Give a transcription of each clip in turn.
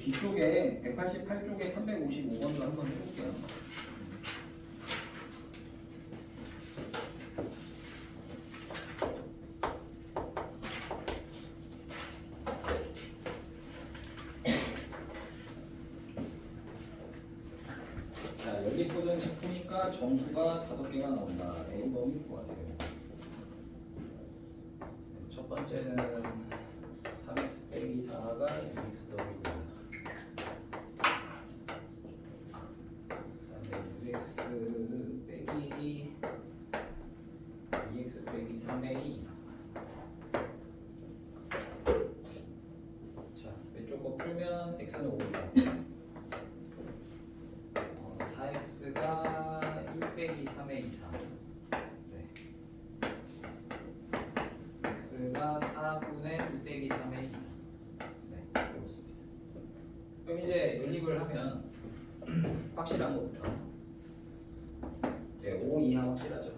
뒤쪽에 188쪽에 355번도 한번 해볼게요. 자, 연립보는 작품이니까 정수가 5개가 나온다. A번일 것 같아요. 첫 번째는 3x 빼기 4가 6x 더블이다. 그다음에 6x 빼기 2x 빼기 3의 이상. 자, 왼쪽 거 풀면 x는 5이다. 4x가 1 빼기 3의 이상. 네. x가 4분의 1 빼기 3의 이상. 네, 그렇습니다. 그럼 이제 연립을 하면 확실한 것부터. 네, 5 이하 확실하죠.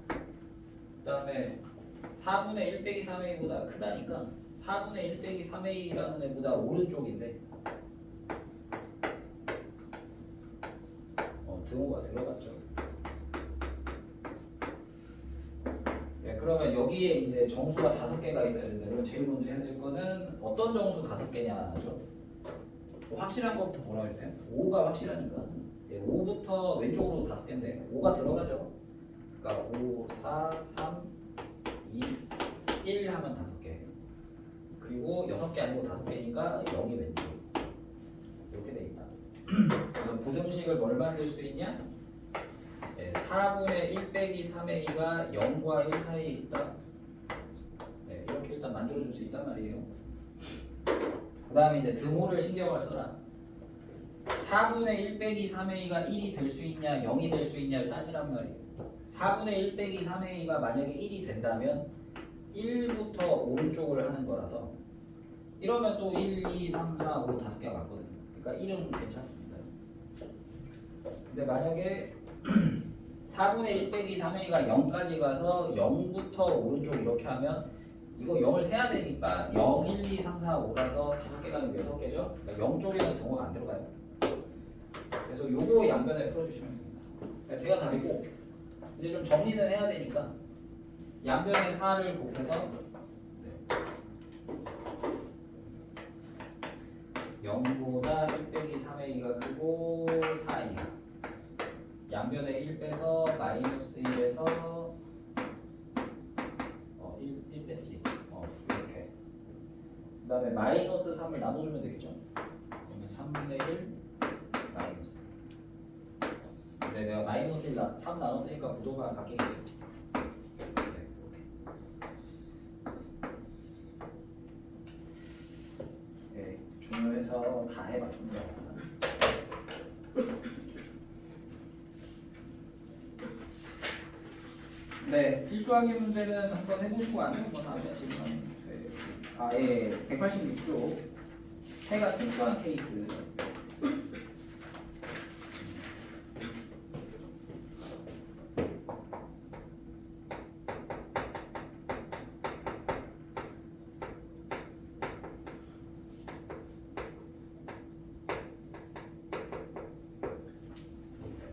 그 다음에 4분의 1 빼기 3a보다 크다니까 4분의 1 빼기 3a라는 애보다 오른쪽인데 등호가 들어갔죠. 네, 그러면 여기에 이제 정수가 5개가 있어야 되는데 그럼 제일 먼저 해야 될 거는 어떤 정수 5개냐죠. 확실한 것부터 뭐라고 했어요? 5가 확실하니까 네, 5부터 왼쪽으로 5개인데 5가 들어가죠. 그러니까 5, 4, 3, 2, 1 하면 5개. 그리고 6개 아니고 5개니까 0이 왼쪽. 이렇게 돼 있다. 그래서 부등식을 뭘 만들 수 있냐? 네, 4분의 1 빼기 3의 2가 0과 1 사이에 있다. 네, 이렇게 일단 만들어줄 수 있단 말이에요. 그 다음에 이제 등호를 신경을 써라. 4분의 1 빼기 3의 2가 1이 될 수 있냐 0이 될 수 있냐를 따지란 말이에요. 4분의 1 빼기 3의 2가 만약에 1이 된다면 1부터 오른쪽을 하는 거라서 이러면 또 1, 2, 3, 4, 5, 5개가 맞거든요. 그러니까 1은 괜찮습니다. 근데 만약에 4분의 1 빼기 3의 2가 0까지 가서 0부터 오른쪽 이렇게 하면 이거 0을 세야 되니까 0, 1, 2, 3, 4, 5라서 5개가 아니고 6개죠? 그러니까 0 쪽에는 등호가 안 들어가요. 그래서 요거 양변에 풀어주시면 됩니다. 그러니까 제가 답이고 이제 좀 정리는 해야 되니까 양변에 4를 곱해서 0보다 1 빼기 3의 2가 크고 4이야. 양변에 1 빼서 마이너스 1에서 1 뺐지. 이렇게. 그 다음에 마이너스 3을 나눠주면 되겠죠. 그러면 3분의 1 마이너스. 근데 내가 마이너스 3 나눴으니까 부도가 바뀌겠죠. 중요해서 다 해봤습니다. 네, 필수항의 문제는 한번 해보시고 안 해본 건 아시겠지만 예, 186쪽 해가 특수한 케이스.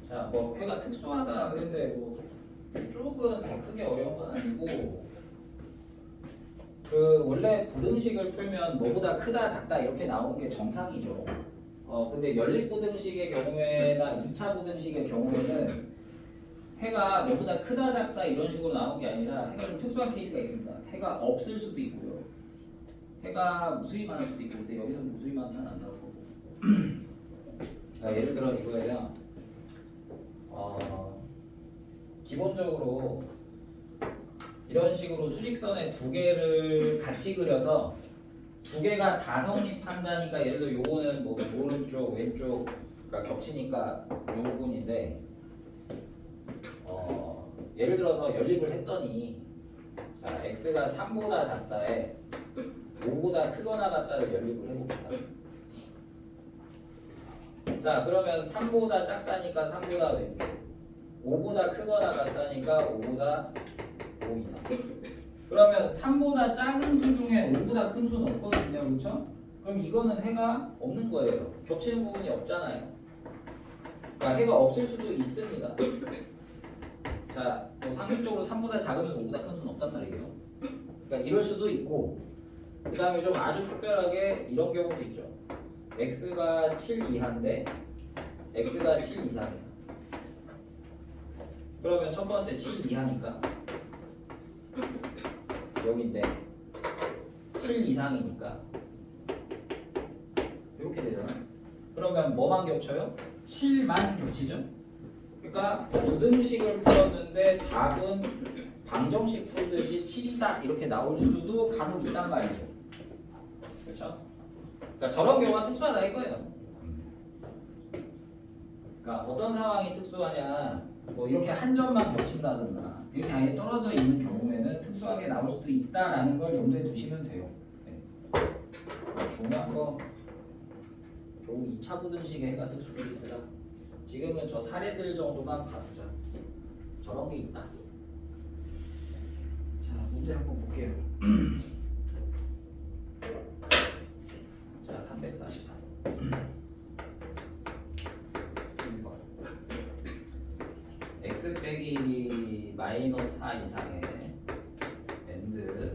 자, 뭐 해가 특수하다 그랬는데 뭐 쪽은 크게 어려운 건 아니고 그 원래 부등식을 풀면 뭐보다 크다 작다 이렇게 나오는 게 정상이죠. 근데 연립 부등식의 경우에나 2차 부등식의 경우에는 해가 뭐보다 크다 작다 이런 식으로 나오는 게 아니라 해가 좀 특수한 케이스가 있습니다. 해가 없을 수도 있고요. 해가 무수히 많을 수도 있고 근데 여기서는 무수히 많다는 안 나올 거고. 예를 들어 이거예요. 기본적으로 이런 식으로 수직선에 2개를 같이 그려서 2개가 다 성립한다니까 예를 들어 요거는 뭐 오른쪽 왼쪽가 겹치니까 요 부분인데 예를 들어서 연립을 했더니 자 x가 3보다 작다에 5보다 크거나 같다를 연립을 해봅시다. 자 그러면 3보다 작다니까 3보다 왼쪽 5보다 크거나 같다니까 5보다 5 이상. 그러면 3보다 작은 수 중에 5보다 큰 수는 없거든요. 그렇죠? 그럼 이거는 해가 없는 거예요. 겹치는 부분이 없잖아요. 그러니까 해가 없을 수도 있습니다. 자, 뭐 상식적으로 3보다 작으면서 5보다 큰 수는 없단 말이에요. 그러니까 이럴 수도 있고, 그 다음에 좀 아주 특별하게 이런 경우도 있죠. x가 7 이하인데 x가 7 이상이야. 그러면 첫 번째 7 이하니까 여기인데 7 이상이니까 이렇게 되잖아. 그러면 뭐만 겹쳐요? 7만 겹치죠? 그러니까 부등식을 풀었는데 답은 방정식 풀듯이 7이다 이렇게 나올 수도 간혹 있단 말이죠. 그렇죠? 그러니까 저런 경우가 특수하다 이거예요. 그러니까 어떤 상황이 특수하냐, 뭐 이렇게 한 점만 겹친다든가 이렇게 아예 떨어져 있는 경우에는 특수하게 나올 수도 있다라는 걸 염두에 두시면 돼요. 네. 중요한 거 겨우 2차 부등식의 해가 특수 케이스라 지금은 저 사례들 정도만 봐두자. 저런 게 있다. 자, 문제 한번 볼게요. 자, 344. 1번. x 빼기 마이너스 4 이상의 and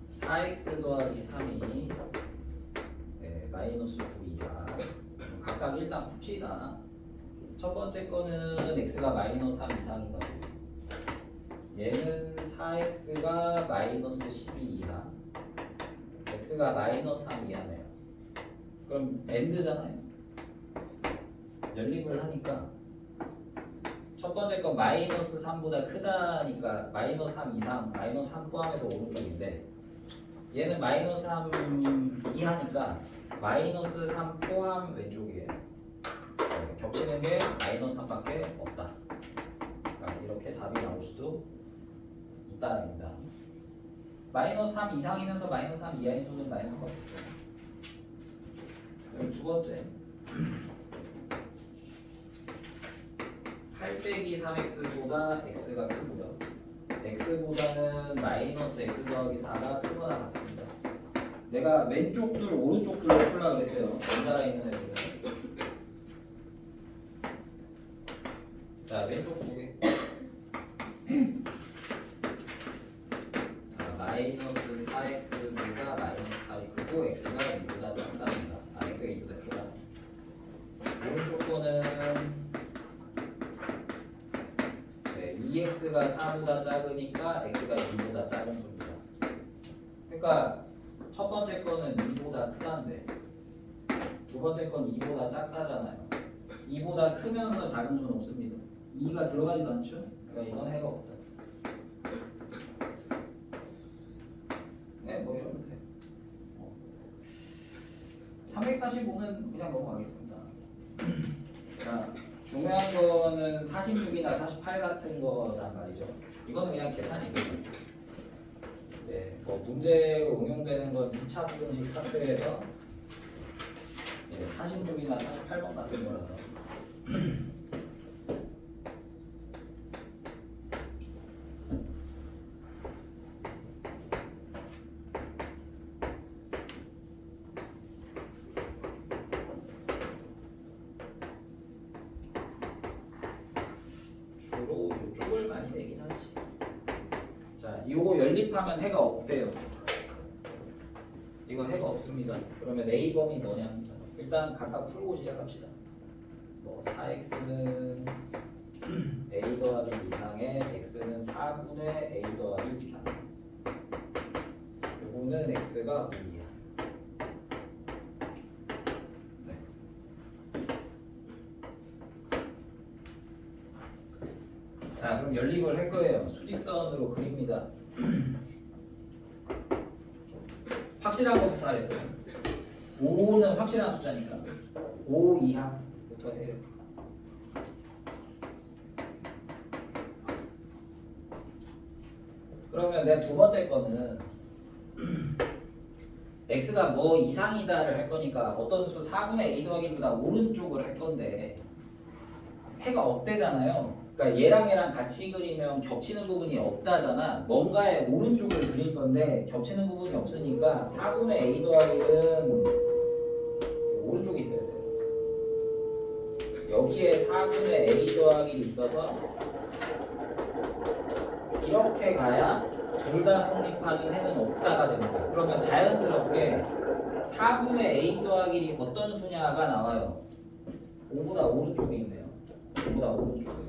4x 더하기 3이 마이너스 9 이하. 각각 일단 풉시다. 첫 번째 거는 x가 마이너스 3 이상인 거고, 얘는 4x가 마이너스 12 이하, x가 마이너스 3 이하네요. 그럼 end잖아요. 연립을 하니까 첫 번째 건 마이너스 3보다 크다니까 마이너스 3 이상, 마이너스 3 포함해서 오른쪽인데, 얘는 마이너스 3 이하니까 마이너스 3 포함 왼쪽이에요. 겹치는 게 마이너스 3밖에 없다. 그러니까 이렇게 답이 나올 수도 있다랍니다. 마이너스 3 이상이면서 마이너스 3 이하인 수는 많이 상관없죠. 그리고 두 번째 8 빼기 3x보다 x가 크고요. x보다는 마이너스 x 더하기 4가 크거나 같습니다. 내가 왼쪽들 오른쪽들로 풀라 그랬어요. 연달아 있는 애들은. 자, 왼쪽 보게. 자, 마이너스 4x보다 마이너스 8이 크고 x가 2보다 작답니다. x가 2보다 크다. 오른쪽 거는 2x가 4보다 작으니까 x가 2보다 작은 수입니다. 그러니까 첫 번째 거는 2보다 크다는데 두 번째 건 2보다 작다잖아요. 2보다 크면서 작은 수는 없습니다. 2가 들어가지도 않죠? 그러니까 이건 해가 없다. 네, 뭐 이러면 돼. 345는 그냥 넘어가겠습니다. 자, 중요한 거는 46이나 48 같은 거란 말이죠. 이거는 그냥 계산이거든요. 이제 뭐 문제로 응용되는 건 2차 부등식 파트에서 46이나 48번 같은 거라서. 주로 이쪽을 많이 내긴 하지. 자, 이거 연립하면 해가 없대요. 이거 해가 없습니다. 그러면 A범이 뭐냐? 일단 각각 풀고 시작합시다. 뭐 4x는 A 더하기 이상에 x는 4분의 A 더하기 이상. 요거는 x가 5이야. 네. 자, 그럼 연립을 할 거예요. 수직선으로 그립니다. 확실한 것부터 하랬어요. 5는 확실한 숫자니까 5 이하부터 해요. 그러면 내가 두 번째 거는 x가 뭐 이상이다를 할 거니까 어떤 수 4분의 a 더하기 1보다 오른쪽을 할 건데 해가 없대잖아요. 그러니까 얘랑 같이 그리면 겹치는 부분이 없다잖아. 뭔가의 오른쪽을 그릴 건데 겹치는 부분이 없으니까 4분의 a 더하기 1은 오른쪽에 있어야 돼요. 여기에 4분의 a 더하기 1이 있어서 이렇게 가야 둘 다 성립하는 해는 없다가 됩니다. 그러면 자연스럽게 4분의 a 더하기 1이 어떤 수냐가 나와요. 5보다 오른쪽에 있네요. 5보다 오른쪽에.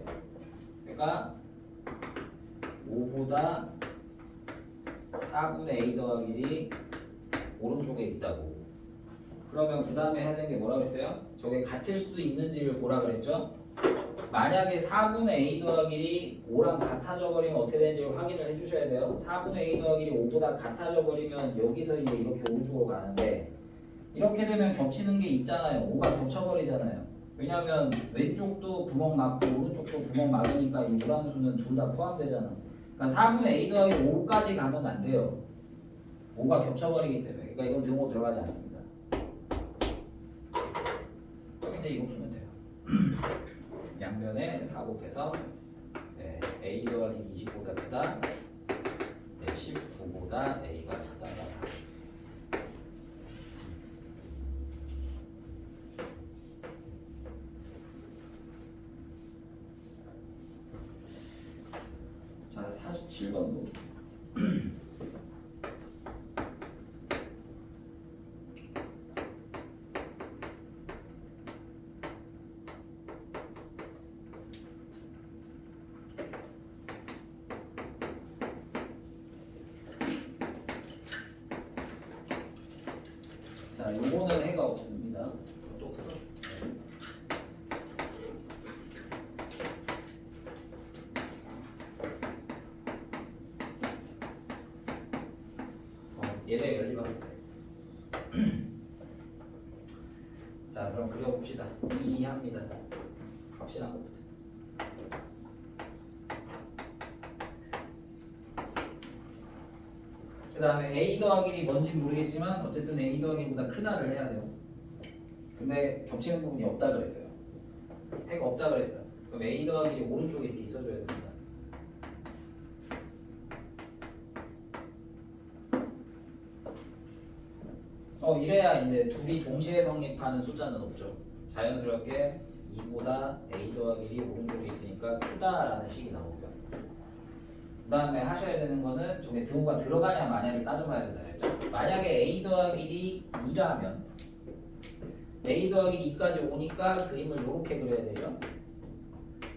그러니까 5보다 4분의 a 더하기 1이 오른쪽에 있다고. 그러면 그 다음에 해야 되는 게 뭐라고 했어요? 저게 같을 수도 있는지를 보라 그랬죠? 만약에 4분의 a 더하기 1이 5랑 같아져 버리면 어떻게 되는지 확인을 해주셔야 돼요. 4분의 a 더하기 1이 5보다 같아져 버리면 여기서 이제 이렇게 오른쪽으로 가는데 이렇게 되면 겹치는 게 있잖아요. 5가 겹쳐버리잖아요. 왜냐하면 왼쪽도 구멍 막고 오른쪽도 구멍 막으니까 이 무한수는 둘 다 포함되잖아. 그러니까 4분의 a 더하기 5까지 가면 안 돼요. 5가 겹쳐버리기 때문에. 그러니까 이건 등호 들어가지 않습니다. 그럼 이제 이거 풀면 돼요. 양변에 4 곱해서 네, a 더하기 20보다 크다, 네, 19보다 a가 크다. 자, 47번도 자, 요거는 해가 없습니다. 또 풀어. 얘네 열리면 자, 그럼 그려봅시다. 이해합니다. 확실한 것부터. 그 다음에 a 더하기 1이 뭔지 모르겠지만 어쨌든 a 더하기 1보다 크다를 해야 돼요. 근데 겹치는 부분이 없다 그랬어요. 해가 없다 그랬어요. 그럼 a 더하기 1이 오른쪽에 이렇게 있어줘야 됩니다. 이래야 이제 둘이 동시에 성립하는 숫자는 없죠. 자연스럽게 2보다 a 더하기 1이 오른쪽에 있으니까 크다라는 식이 나오고요. 그 다음에 하셔야 되는 거는 저게 등호가 들어가냐 마냐를 따져봐야 된다 했죠. 만약에 a 더하기 1이 2라면 a 더하기 2까지 오니까 그림을 이렇게 그려야 되죠.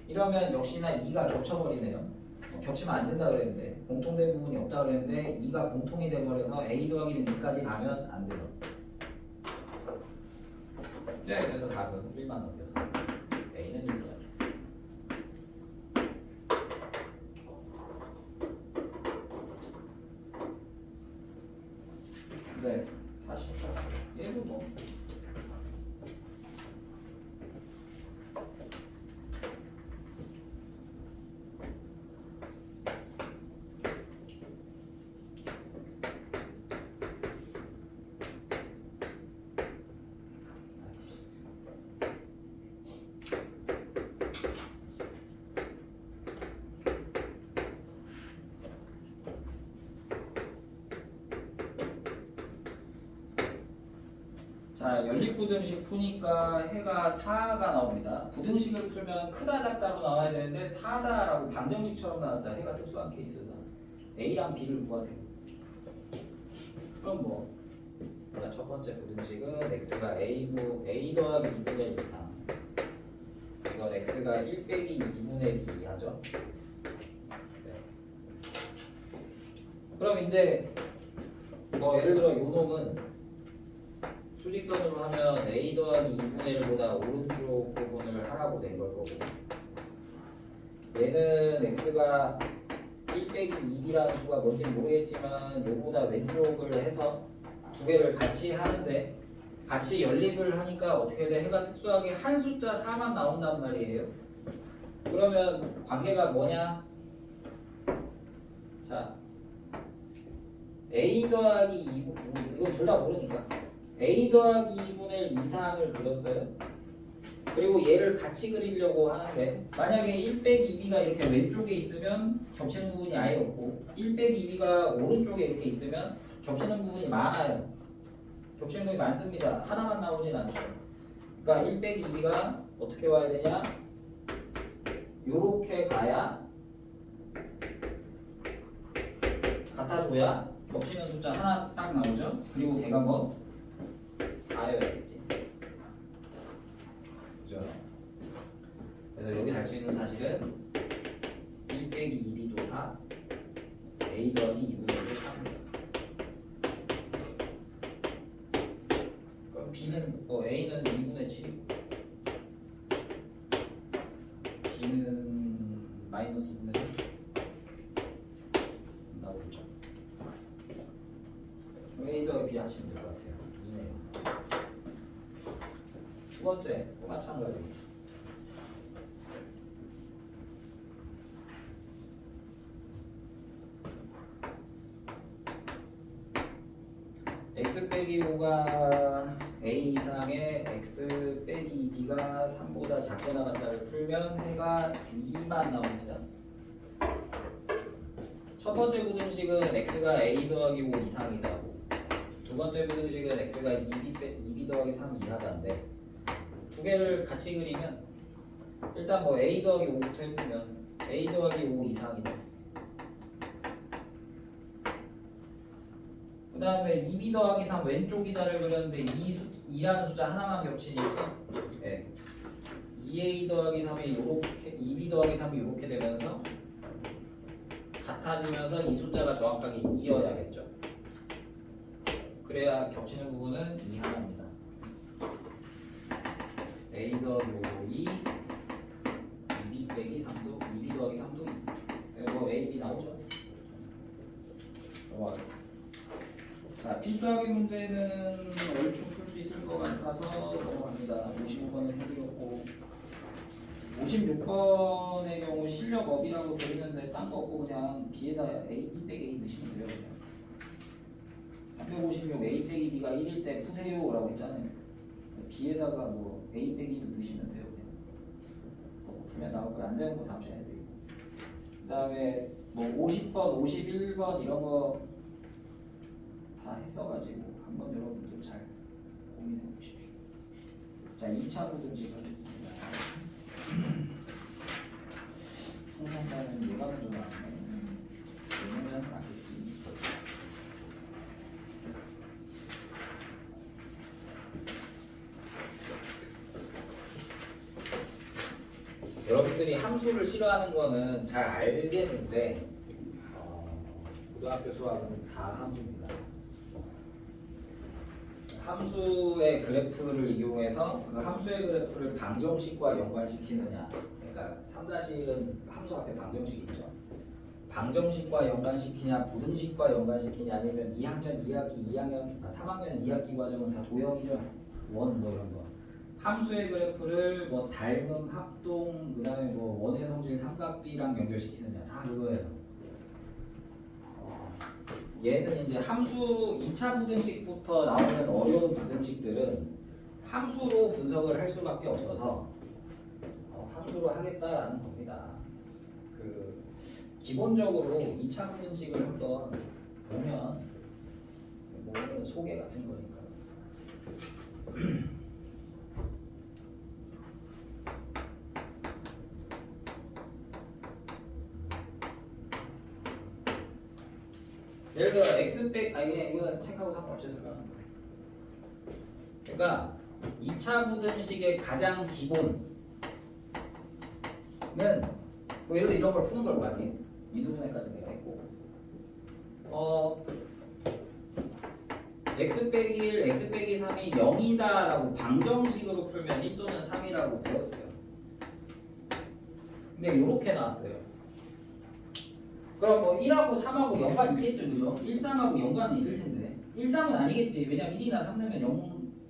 이러면 역시나 2가 겹쳐버리네요. 겹치면 안 된다 그랬는데 공통된 부분이 없다 그랬는데 2가 공통이 돼버려서 a 더하기 2까지 가면 안 돼요. 네, 그래서 답은 1만 넘겨서 a는 1번. 네, 44. 얘도 뭐. 자, 연립부등식 푸니까 해가 4가 나옵니다. 부등식을 풀면 크다 작다로 나와야 되는데 4다라고 방정식처럼 나왔다. 해가 특수한 케이스다. A랑 B를 구하세요. 그럼 뭐 일단 첫 번째 부등식은 x가 a 더하기 2분의 1 이상, 이건 x가 1 빼기 2분의 2 하죠. 네. 그럼 이제 뭐 예를 들어 요 놈은 수직선으로 하면 a 더하기 2분의 1보다 오른쪽 부분을 하라고 된 걸 거고, 얘는 x가 1 빼기 2b라는 수가 뭔지 모르겠지만 요보다 왼쪽을 해서 두 개를 같이 하는데 같이 연립을 하니까 어떻게 돼? 해가 특수하게 한 숫자 4만 나온단 말이에요. 그러면 관계가 뭐냐? 자, a 더하기 2, 이거 둘 다 모르니까 a 더하기 2분의 1 이상을 그렸어요. 그리고 얘를 같이 그리려고 하는데 만약에 1 빼기 2b가 이렇게 왼쪽에 있으면 겹치는 부분이 아예 없고 1 빼기 2b가 오른쪽에 이렇게 있으면 겹치는 부분이 많아요. 겹치는 부분이 많습니다. 하나만 나오진 않죠. 그러니까 1 빼기 2b가 어떻게 와야 되냐? 요렇게 가야 같아줘야 겹치는 숫자 하나 딱 나오죠. 그리고 걔가 뭐 4여야겠지. 그죠? 그래서 여기 알 수 있는 사실은 1 빼기 2b도 4, a 더하기 2분의 1도 4입니다. 그럼 b는 a는 2분의 7이고 b는 마이너스 2분의 3 나오겠죠. a 더하기 b 하시면 될 것 같아요. 이네요. 두 번째 또 마찬가지. x 빼기 5가 a 이상의 x 빼기 2b가 3보다 작거나 같다를 풀면 해가 2만 나옵니다. 첫 번째 부등식은 x가 a 더하기 5 이상이다고, 두 번째 부등식은 x가 2b 더하기 3 이하다인데 두 개를 같이 그리면 일단 뭐 a 더하기 5부터 해보면 a 더하기 5 이상이다. 그 다음에 2b 더하기 3 왼쪽이다를 그렸는데 2라는 숫자 하나만 겹치니까 2a 더하기 3이 요렇게 2b 더하기 3이 이렇게 되면서 같아지면서 이 숫자가 정확하게 2여야겠죠. 그래야 겹치는 부분은 2 하나입니다. a 더하기 5이 2b 빼기 3도 2b 더하기 3도 2. 뭐 a, b 나오죠. 넘어가겠습니다. 자, 필수하기 문제는 얼추 풀 수 있을 것 같아서 넘어갑니다. 55번은 해드렸고 56번의 경우 실력업이라고 드리는데 딴 거 없고 그냥 b에다 a, b 빼기 a 넣으시면 돼요. 그냥 356 a 빼기 b가 1일 때 푸세요 라고 했잖아요. b에다가 뭐 a 빼기 1 넣으시면 돼요. 그냥 풀면 나올 거예요. 안 되는 거 다음 시간에 해드리고, 그 다음에 뭐 50번, 51번 이런 거 다 했어가지고 한번 여러분들 잘 고민해 보십시오. 자, 2차 부등식 하겠습니다. 풍선가는 얘가 먼저 나왔네. 왜냐면 맞겠지. 여러분들이 함수를 싫어하는 거는 잘 알겠는데 고등학교 수학은 다 함수입니다. 함수의 그래프를 이용해서 그 함수의 그래프를 방정식과 연관시키느냐, 그러니까 3-1은 함수 앞에 방정식이 있죠. 방정식과 연관시키냐, 부등식과 연관시키냐, 아니면 2학년 2학기, 3학년 2학기 과정은 다 도형이죠. 원 뭐 이런 거. 함수의 그래프를 뭐 닮음, 합동, 그 다음에 뭐 원의 성질 삼각비랑 연결시키느냐, 다 그거예요. 얘는 이제 함수 2차 부등식부터 나오는 어려운 부등식들은 함수로 분석을 할 수밖에 없어서 함수로 하겠다라는 겁니다. 그 기본적으로 2차 부등식을 한번 보면 뭐는 소개 같은 거니까. 예를 들어 x 빼 이거 체크하고 상관없이 설명하는 거예요. 그러니까 2차 부등식의 가장 기본은 뭐 예를 들어 이런 걸 푸는 걸 말이에요. 미수분해까지 내가 했고 x 빼기 1, x 빼기 3이 0이다라고 방정식으로 풀면 1 또는 3이라고 배웠어요. 근데 이렇게 나왔어요. 그럼 뭐 1하고 3하고 연관 있겠죠, 그죠? 1, 3하고 연관은 있을 텐데 1, 3은 아니겠지. 왜냐면 1이나 3 넣으면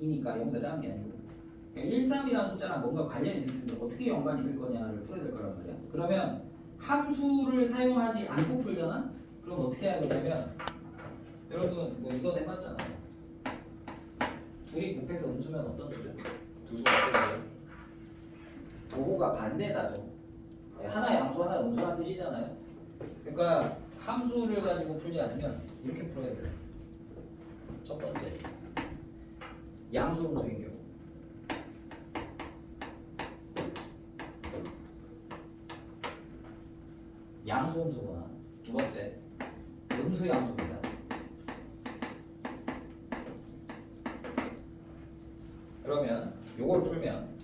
0이니까 0보다 작은 게 아니고 1, 3이라는 숫자랑 뭔가 관련이 있을 텐데 어떻게 연관이 있을 거냐를 풀어야 될 거란 말이야. 그러면 함수를 사용하지 않고 풀잖아? 그럼 어떻게 해야 되냐면 여러분 뭐 이거 해봤잖아요. 둘이 곱해서 음수면 어떤 수죠? 두 수가 어때요? 부호가 반대다죠. 하나 양수 하나 음수라는 뜻이잖아요. 그러니까 함수를 가지고 풀지 않으면 이렇게 풀어야 돼요. 첫 번째 양수 음수인 경우, 양수 음수거나 두 번째 음수 양수입니다. 그러면 요걸 풀면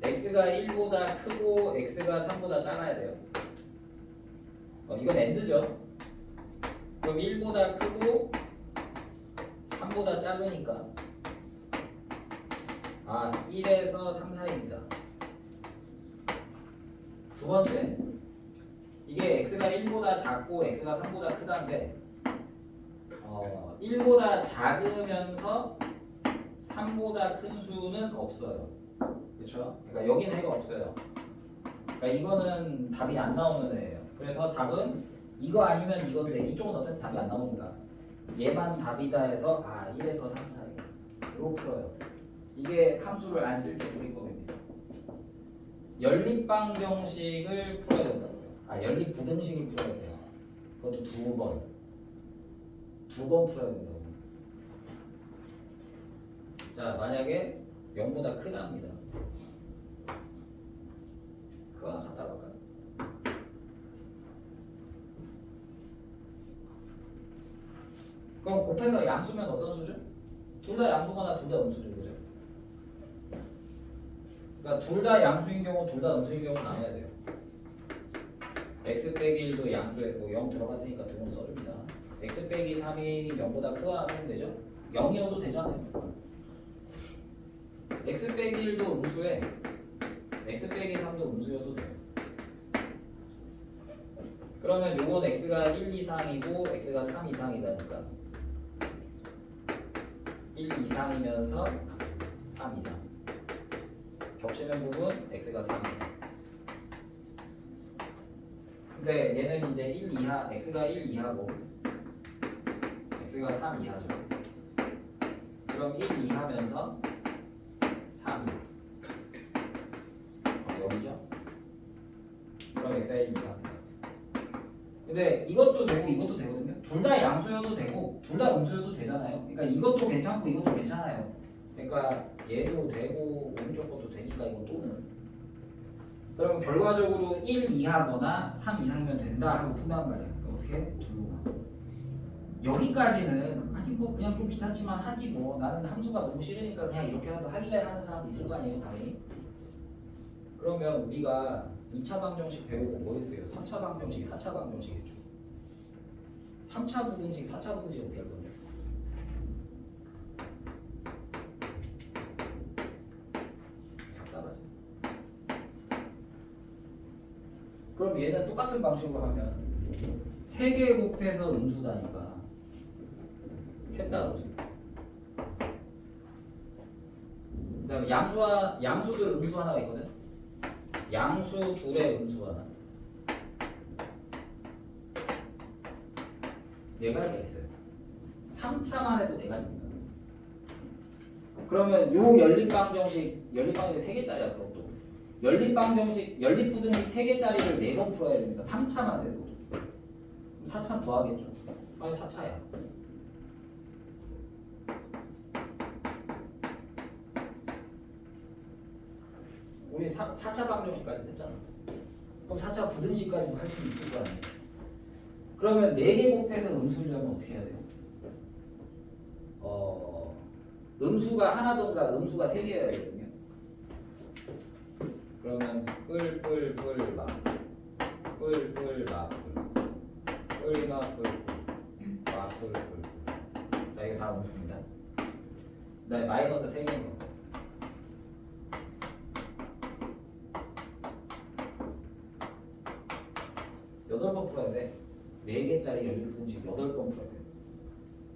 x가 1보다 크고 x가 3보다 작아야 돼요. 이건 엔드죠. 그럼 1보다 크고 3보다 작으니까 1에서 3 사이입니다. 두 번째, 이게 x가 1보다 작고 x가 3보다 크다는데 1보다 작으면서 3보다 큰 수는 없어요. 그렇죠? 그러니까 여기는 해가 없어요. 그러니까 이거는 답이 안 나오는 애예요. 그래서 답은 이거 아니면 이건데 이쪽은 어차피 답이 안 나오니까 얘만 답이다 해서 1에서 3 사이 이거 풀어요. 이게 함수를 안 쓸 때 풀이법입니다. 연립방정식을 풀어야 된다고요. 연립부등식을 풀어야 돼요. 그것도 두 번 풀어야 된다고. 자, 만약에 0보다 크답니다. 그거 하나 갖다 볼까요? 그럼 곱해서 양수면 어떤 수죠? 둘 다 양수거나 둘 다 음수죠, 그죠? 그러니까 둘 다 양수인 경우, 둘 다 음수인 경우 나눠야 돼요. x 빼기 1도 양수에 0 들어갔으니까 등으로 써줍니다. x 빼기 3이 0보다 크거나 하면 되죠? 0이어도 되잖아요. x 빼기 1도 음수에 x 빼기 3도 음수여도 돼요. 그러면 요건 x가 1 이상이고 x가 3 이상이다니까 1 이상이면서 3 이상 겹치는 부분 x가 3 이상. 근데 얘는 이제 1 이하, x가 1 이하고 x가 3 이하죠. 그럼 1 이하면서 3이 여기죠? 그럼 x가 1 이하입니다. 근데 이것도 되고 이것도 되거든요. 둘 다 양수여도 되고 둘 다 음수여도 되잖아요. 그러니까 이것도 괜찮고 이것도 괜찮아요. 그러니까 얘도 되고 오른쪽 것도 되니까 이거 또는. 그럼 결과적으로 1 이하거나 3 이상이면 된다 하고 푼단 말이에요. 그럼 어떻게 해? 둘로. 여기까지는 뭐 그냥 좀 귀찮지만 하지 뭐. 나는 함수가 너무 싫으니까 그냥 이렇게라도 할래 하는 사람도 있을 거 아니에요, 당연히. 그러면 우리가 2차 방정식 배우고 뭐 했어요? 3차 방정식, 4차 방정식 했죠. 3차 부등식, 4차 부등식 어떻게 할 건데? 작다가지. 그럼 얘는 똑같은 방식으로 하면 3개 곱해서 음수다니까 셋 다 음수. 그 다음에 양수들 음수 하나가 있거든. 양수 둘의 음수 하나. 네 가지가 있어요. 3차만 해도 네 가지입니다. 그러면 요 연립방정식 3개짜리야 그것도. 연립방정식, 연립부등식 3개짜리를 4번 풀어야 됩니다. 3차만 해도. 4차 더 하겠죠. 아니 4차야. 우리 4차 방정식까지 했잖아. 그럼 4차 부등식까지도 할 수 있을 거 아니에요. 그러면 4개 곱해서 음수를 하면 어떻게 해야 돼요? 음수가 하나든가 음수가 3개여야 되거든요. 그러면 뿔뿔뿔막 뿔뿔막 뿔막 뿔뿔 자, 이거 다 음수입니다. 그 다음에 마이너스 3개인 거. 여덟 번 풀어야 돼. 4개짜리 연립부등식 8번 풀어야 돼.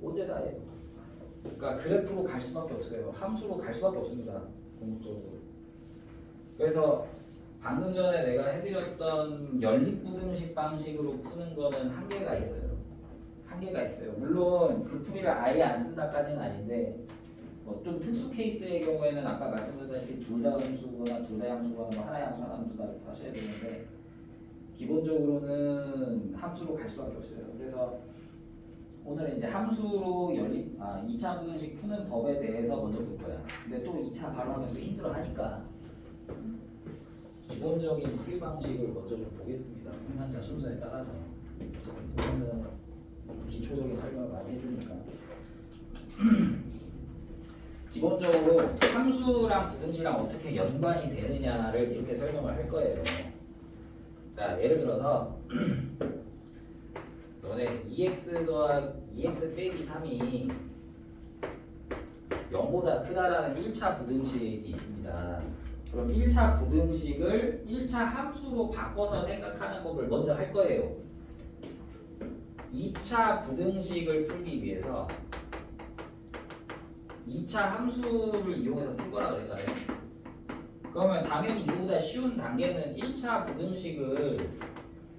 어제다 얘. 그러니까 그래프로 갈 수밖에 없어요. 함수로 갈 수밖에 없습니다. 궁극적으로. 그래서 방금 전에 내가 해드렸던 연립부등식 방식으로 푸는 거는 한계가 있어요. 한계가 있어요. 물론 그 풀이를 아예 안 쓴다까지는 아닌데 뭐 좀 특수 케이스의 경우에는 아까 말씀드렸다시피 둘 다 음수거나 둘 다 양수거나 뭐 하나의 함수 하나 함수다 이렇게 하셔야 되는데 기본적으로는 함수로 갈 수밖에 없어요. 그래서 오늘은 이제 함수로 2차 부등식 푸는 법에 대해서 먼저 볼 거야. 근데 또 2차 바로 하면 또 힘들어 하니까 기본적인 풀이 방식을 먼저 좀 보겠습니다. 생산자 순서에 따라서 보면은 기초적인 설명을 많이 해주니까 기본적으로 함수랑 부등식이랑 어떻게 연관이 되느냐를 이렇게 설명을 할 거예요. 자, 예를 들어서 너네 2x 빼기 3이 0보다 크다라는 1차 부등식이 있습니다. 그럼 1차 부등식을 1차 함수로 바꿔서 생각하는 법을 먼저 할 거예요. 2차 부등식을 풀기 위해서 2차 함수를 이용해서 풀 거라 그랬잖아요. 그러면 당연히 이거보다 쉬운 단계는 1차 부등식을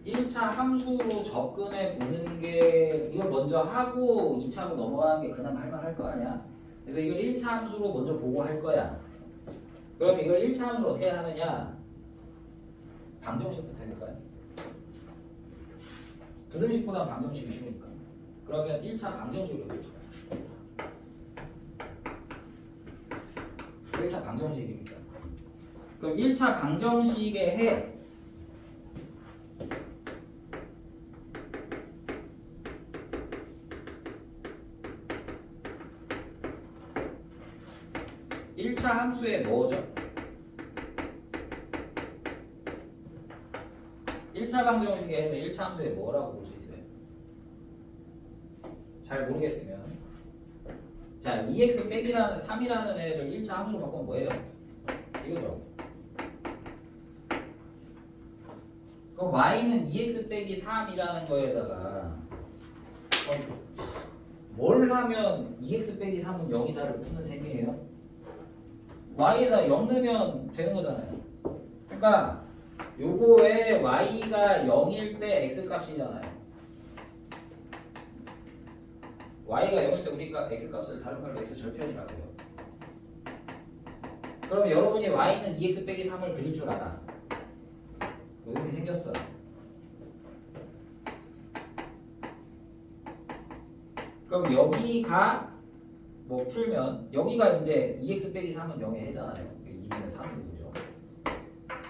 1차 함수로 접근해 보는 게 이걸 먼저 하고 2차로 넘어가는 게 그나마 할만할 거 아니야. 그래서 이걸 1차 함수로 먼저 보고 할 거야. 그럼 이걸 1차 함수로 어떻게 하느냐? 방정식부터 해볼까요? 부등식보다 방정식이 쉬우니까. 그러면 1차 방정식으로 해보죠. 1차 방정식입니다. 그럼 1차 방정식의 해 1차 함수의 뭐죠? 1차 방정식의 해는 1차 함수의 뭐라고 볼 수 있어요? 잘 모르겠으면 자, 2x 빼기라는 3이라는 애를 1차 함수로 바꾸면 뭐예요? 이거죠. 그럼 y는 2x 빼기 3이라는 거에다가 뭘 하면 2x 빼기 3은 0이다를 푸는 셈이에요? y에다 0 넣으면 되는 거잖아요. 그러니까 요거에 y가 0일 때 x 값이잖아요. y가 0일 때 우리가 x값을 다른 말로 x절편이라고 해요. 그럼 여러분이 y는 2x 빼기 3을 그릴 줄 알아. 이렇게 생겼어. 그럼 여기가 뭐 풀면 여기가 이제 2x 빼기 3은 0의 해잖아요. 2분의 3은 거죠.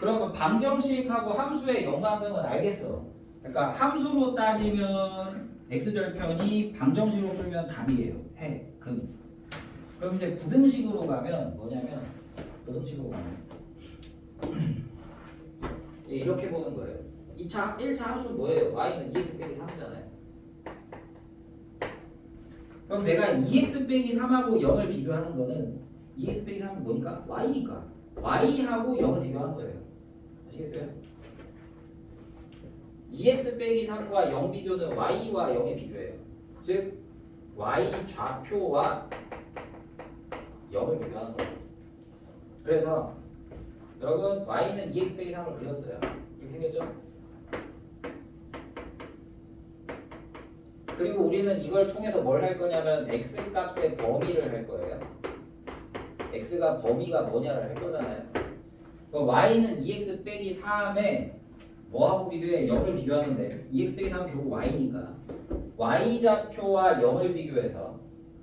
그러면 방정식하고 함수의 연관성은 알겠어. 그러니까 함수로 따지면 x절편이 방정식으로 풀면 답이에요. 해, 근. 그럼 이제 부등식으로 가면 뭐냐면 부등식으로 가면 이렇게 보는 거예요. 1차 함수 뭐예요? y는 2x 빼기 3이잖아요. 그럼 내가 2x 빼기 3하고 0을 비교하는 거는 2x 빼기 3은 뭐니까? y니까 y하고 0을 비교하는 거예요. 아시겠어요? 2x 빼기 3과 0 비교는 y와 0의 비교예요. 즉 y 좌표와 0을 비교하는 거예요. 그래서 여러분 y는 2x 빼기 3을 그렸어요. 이렇게 생겼죠? 그리고 우리는 이걸 통해서 뭘 할 거냐면 x 값의 범위를 할 거예요. x가 범위가 뭐냐를 할 거잖아요. 그럼 y는 2x 빼기 3에 뭐하고 비교해? 0을 비교하는데 2x 빼기 3은 결국 y니까 y좌표와 0을 비교해서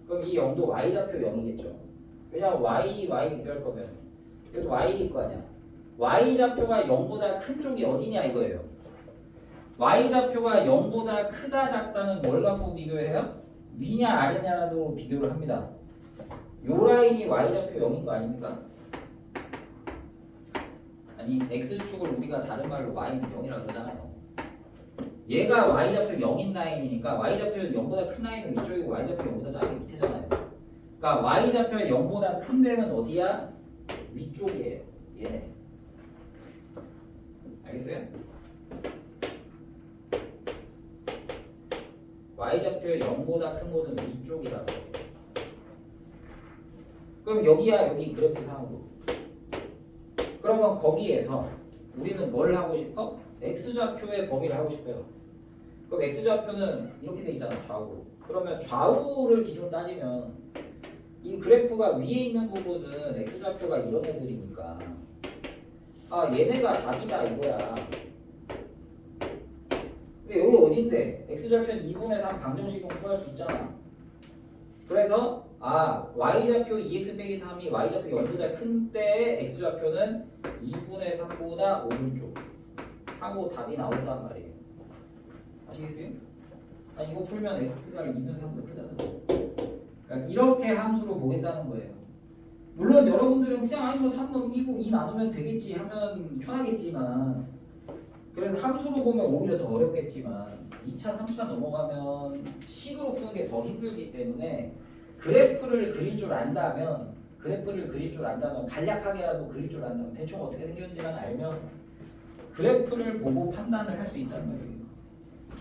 그럼 이 0도 y좌표 0이겠죠. 왜냐면 y 비교할 거면 이것도 y일 거 아니야. y좌표가 0보다 큰 쪽이 어디냐 이거예요. y좌표가 0보다 크다 작다는 뭘 갖고 비교해요? 위냐 아래냐도 비교를 합니다. 요 라인이 y좌표 0인 거 아닙니까? 아니 x축을 우리가 다른 말로 y는 0이라고 그러잖아요. 얘가 y좌표 0인 라인이니까 y좌표 0보다 큰 라인은 위쪽이고 y좌표 0보다 작은 게 밑에잖아요. 그러니까 y좌표 0보다 큰 데는 어디야? 위쪽이에요. 얘네. 알겠어요? y좌표 0보다 큰 곳은 위쪽이라고 해요. 그럼 여기야 여기 그래프 상으로. 그러면 거기에서 우리는 뭘 하고 싶어? x좌표의 범위를 하고 싶어요. 그럼 x좌표는 이렇게 돼 있잖아 좌우로. 그러면 좌우를 기준으로 따지면 이 이 그래프가 위에 있는 부분은 x좌표가 이런 애들이니까 아 얘네가 답이다 이거야. 근데 여기 어딘데? x좌표는 2분의 3 방정식은 구할 수 있잖아. 그래서 y좌표 2x 빼기 3이 y좌표 0보다 큰 때에 x좌표는 2분의 3보다 오른쪽 하고 답이 나온단 말이에요. 아시겠어요? 아니 이거 풀면 x가 2분의 3보다 크다잖아. 그러니까 이렇게 함수로 보겠다는 거예요. 물론 여러분들은 그냥 아니 뭐 3 넘기고 2 나누면 되겠지 하면 편하겠지만 그래서 함수로 보면 오히려 더 어렵겠지만 2차, 3차 넘어가면 식으로 푸는 게 더 힘들기 때문에 그래프를 그릴 줄 안다면 간략하게라도 그릴 줄 안다면 대충 어떻게 생겼는지만 알면 그래프를 보고 판단을 할 수 있다는 말이에요.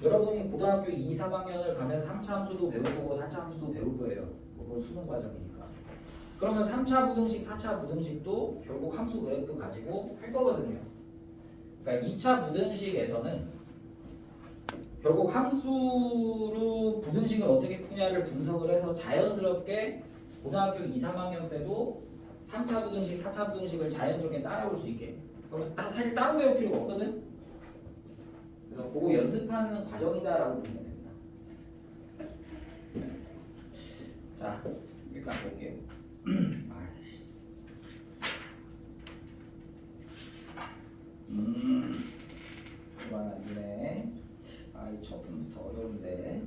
여러분이 고등학교 2, 3학년을 가면 3차 함수도 배울 거고 4차 함수도 배울 거예요. 그건 수능 과정이니까. 그러면 3차 부등식, 4차 부등식도 결국 함수 그래프 가지고 할 거거든요. 그러니까 2차 부등식에서는 결국 함수로 부등식을 어떻게 푸냐를 분석을 해서 자연스럽게 고등학교 2, 3학년 때도 3차 부등식, 4차 부등식을 자연스럽게 따라올 수 있게. 그럼 사실 따로 배울 필요가 없거든. 그래서 그거 연습하는 과정이다라고 보면 됩니다. 자, 일단 볼게요. 그만 안 되네. 이 첫 분부터 어려운데.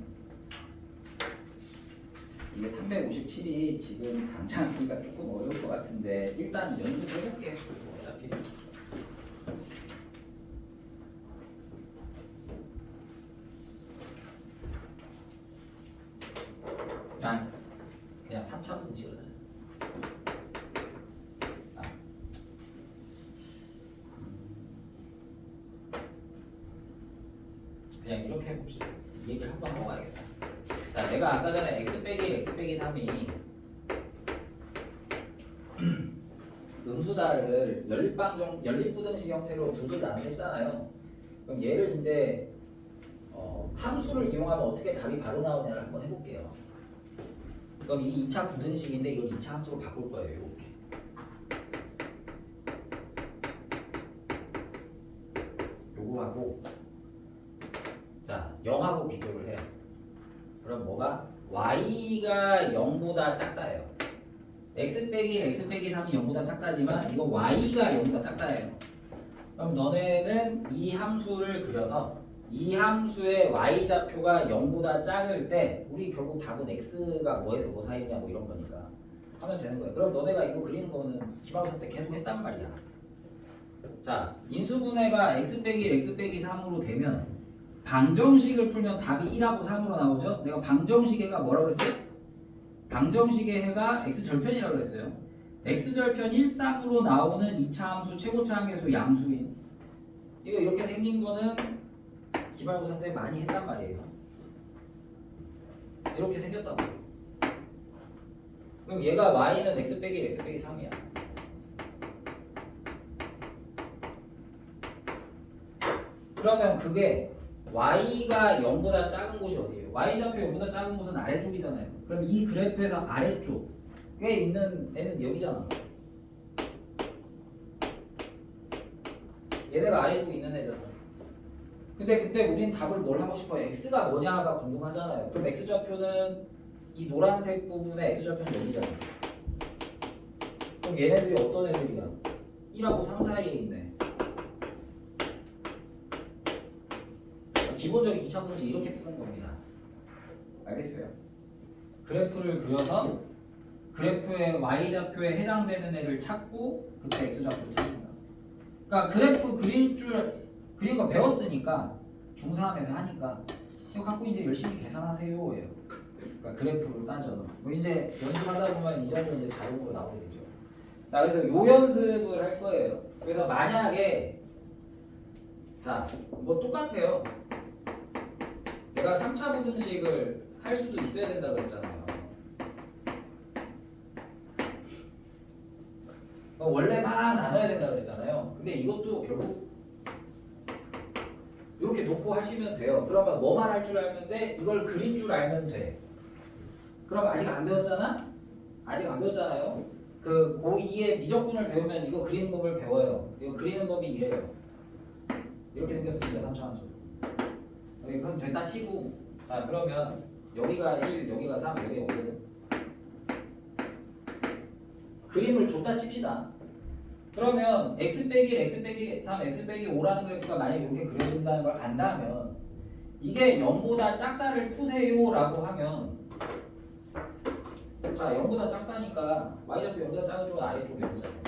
이게 357이 지금 당장 하기가 조금 어려울 것 같은데 일단 연습해볼게요. 어차피. 그냥 3차 분식을 하자. 그냥 이렇게 해봅시다. 이 얘기를 한번 하고 가야겠다. 자, 내가 아까 전에 x 빼기 3이 음수다를 연립부등식 형태로 두 줄 나눴잖아요. 그럼 얘를 이제 함수를 이용하면 어떻게 답이 바로 나오냐를 한번 해볼게요. 그럼 이 2차 부등식인데 이걸 2차 함수로 바꿀 거예요. 이렇게. 요거하고 자 0하고 비교를 해요. 그럼 뭐가? y가 0보다 작다예요. x 빼기 3이 0보다 작다지만 이거 y가 0보다 작다예요. 그럼 너네는 이 함수를 그려서 이 함수의 y좌표가 0보다 작을 때 우리 결국 답은 x가 뭐에서 뭐 사이냐 뭐 이런 거니까 하면 되는 거예요. 그럼 너네가 이거 그리는 거는 기말고사 때 계속 했단 말이야. 자, 인수분해가 x 빼기 3으로 되면 방정식을 풀면 답이 1하고 3으로 나오죠? 내가 방정식의 해가 뭐라고 그랬어요? 방정식의 해가 x절편이라고 그랬어요. x절편 1, 3으로 나오는 2차 함수 최고차 함계수 양수인 이거 이렇게 생긴 거는 기말고사 때 많이 했단 말이에요. 이렇게 생겼다고. 그럼 얘가 y는 x 빼기 3이야. 그러면 그게 y가 0보다 작은 곳이 어디예요? y좌표 0보다 작은 곳은 아래쪽이잖아요. 그럼 이 그래프에서 아래쪽에 있는 애는 여기잖아. 얘네가 아래쪽에 있는 애잖아. 근데 그때 우린 답을 뭘 하고 싶어요? x가 뭐냐가 궁금하잖아요. 그럼 x좌표는 이 노란색 부분에 x좌표는 여기잖아. 그럼 얘네들이 어떤 애들이야? 1하고 3 사이에 있네. 기본적인 2차 문제 이렇게 푸는 겁니다. 알겠어요? 그래프를 그려서 그래프의 y좌표에 해당되는 애를 찾고 그때 x좌표를 찾는다. 그러니까 그래프 그린 거 배웠으니까 중3에서 하니까 이거 갖고 이제 열심히 계산하세요. 예요. 그러니까 그래프를 따져도 뭐 이제 연습하다 보면 이 점은 이제 자동으로 나오게 되죠. 자, 그래서 요 연습을 할 거예요. 그래서 만약에 자, 뭐 똑같아요. 내가 3차 부등식을 할 수도 있어야 된다고 그랬잖아요. 원래만 나눠야 된다고 그랬잖아요. 근데 이것도 결국 이렇게 놓고 하시면 돼요. 그러면 뭐만 할 줄 알면 돼? 이걸 그릴 줄 알면 돼. 그럼 아직 안 배웠잖아? 아직 안 배웠잖아요. 그 고2의 미적분을 배우면 이거 그리는 법을 배워요. 이거 그리는 법이 이래요. 이렇게 생겼습니다. 3차 함수. 그럼 됐다 치고 자 그러면 여기가 1, 여기가 3, 여기가 5거든. 그림을 줬다 칩시다. 그러면 x 빼기 1, x 빼기 3, x 빼기 5라는 그래프가 만약에 이렇게 그려진다는 걸 안다면 이게 0보다 작다를 푸세요라고 하면 자 0보다 작다니까 y좌표 0보다 작은 쪽은 아래쪽에 있잖아요.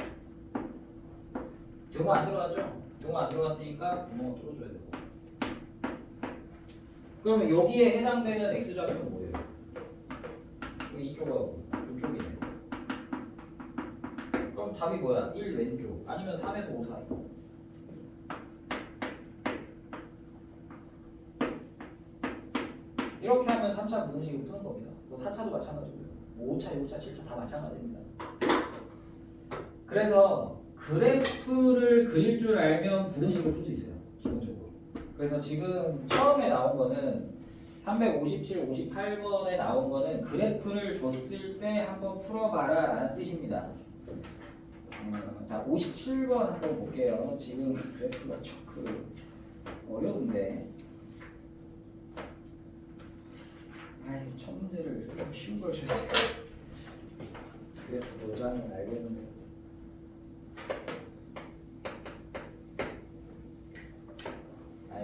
등호 안 들어갔죠? 등호 안 들어갔으니까 구멍을 뚫어줘야 되고 그러면 여기에 해당되는 x좌표는 뭐예요? 이쪽하고 이쪽이네. 그럼 답이 뭐야? 1 왼쪽 아니면 3에서 5 사이. 이렇게 하면 3차 부등식을 푸는 겁니다. 뭐 4차도 마찬가지고요. 뭐 5차, 6차, 7차 다 마찬가지입니다. 그래서 그래프를 그릴 줄 알면 부등식을 풀 수 있어요. 기본적으로. 그래서 지금 처음에 나온 거는 357, 58번에 나온 거는 그래프를 줬을 때 한번 풀어봐라 라는 뜻입니다. 자 57번 한번 볼게요. 지금 그래프가 조금 어려운데 아이 첫 문제를 좀 쉬운 걸 줘야 돼. 그래프 노자는 알겠는데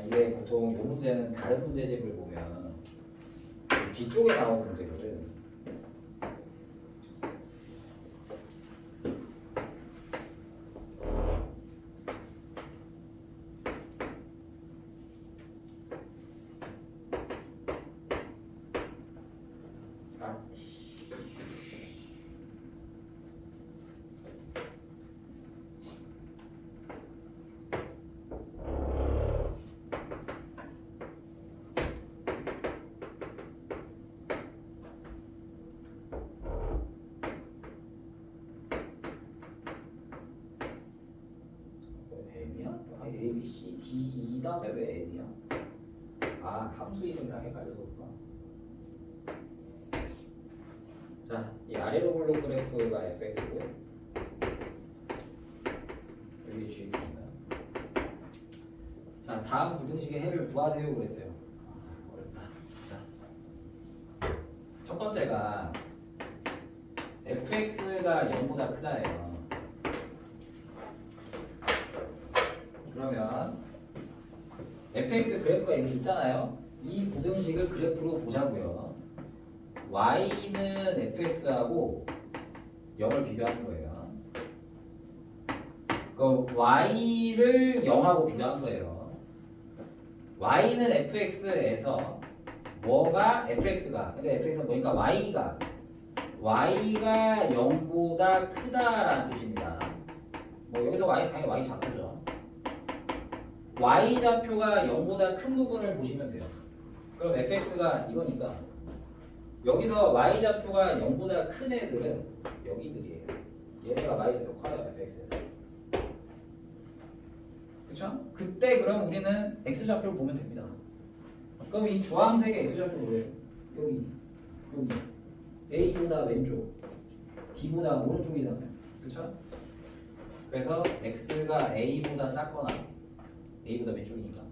이게 보통 이 문제는 다른 문제집을 보면 뒤쪽에 나온 문제거든. A, B, C, D, E 다음에 왜 M이야? 아 함수 이름이랑 헷갈려서 그렇구나. 자, 이 아래로 굴러 그래프가 fx고 여기 gx입니다. 자, 다음 부등식의 해를 구하세요 그랬어요. 어렵다. 자, 첫 번째가 fx가 0보다 크다예요. 그러면 fx 그래프가 여기 있잖아요. 이 부등식을 그래프로 보자고요. y는 fx하고 0을 비교하는 거예요. 그럼 y를 0하고 비교한 거예요. y는 fx에서 뭐가 fx가 근데 fx가 뭐니까 y가 0보다 크다라는 뜻입니다. 뭐 여기서 y 당연히 y 작고죠. y좌표가 0보다 큰 부분을 보시면 돼요. 그럼 fx가 이거니까 여기서 y좌표가 0보다 큰 애들은 여기들이에요. 얘네가 y좌표 커요 fx에서. 그쵸? 그때 그럼 우리는 x좌표를 보면 됩니다. 그럼 이 주황색의 x좌표는 뭐예요? 여기 a보다 왼쪽 d보다 오른쪽이잖아요. 그쵸? 그래서 x가 a보다 작거나 A보다 왼쪽이니까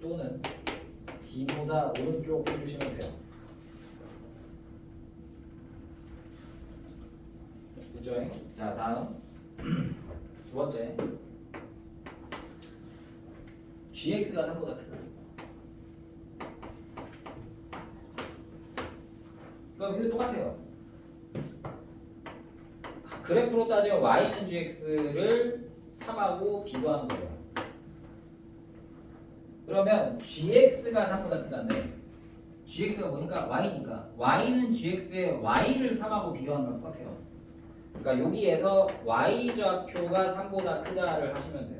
또는 D보다 오른쪽 해주시면 돼요. 그죠? 자 다음 두 번째 GX가 3보다 크다. 그럼 이거 똑같아요. 그래프로 따지면 Y는 GX를 3하고 비교하는 거예요. 그러면 GX가 3보다 크다는데 GX가 뭐니까? Y니까 Y는 GX에 Y를 3하고 비교하는 거랑 똑같아요. 그러니까 여기에서 Y좌표가 3보다 크다를 하시면 돼요.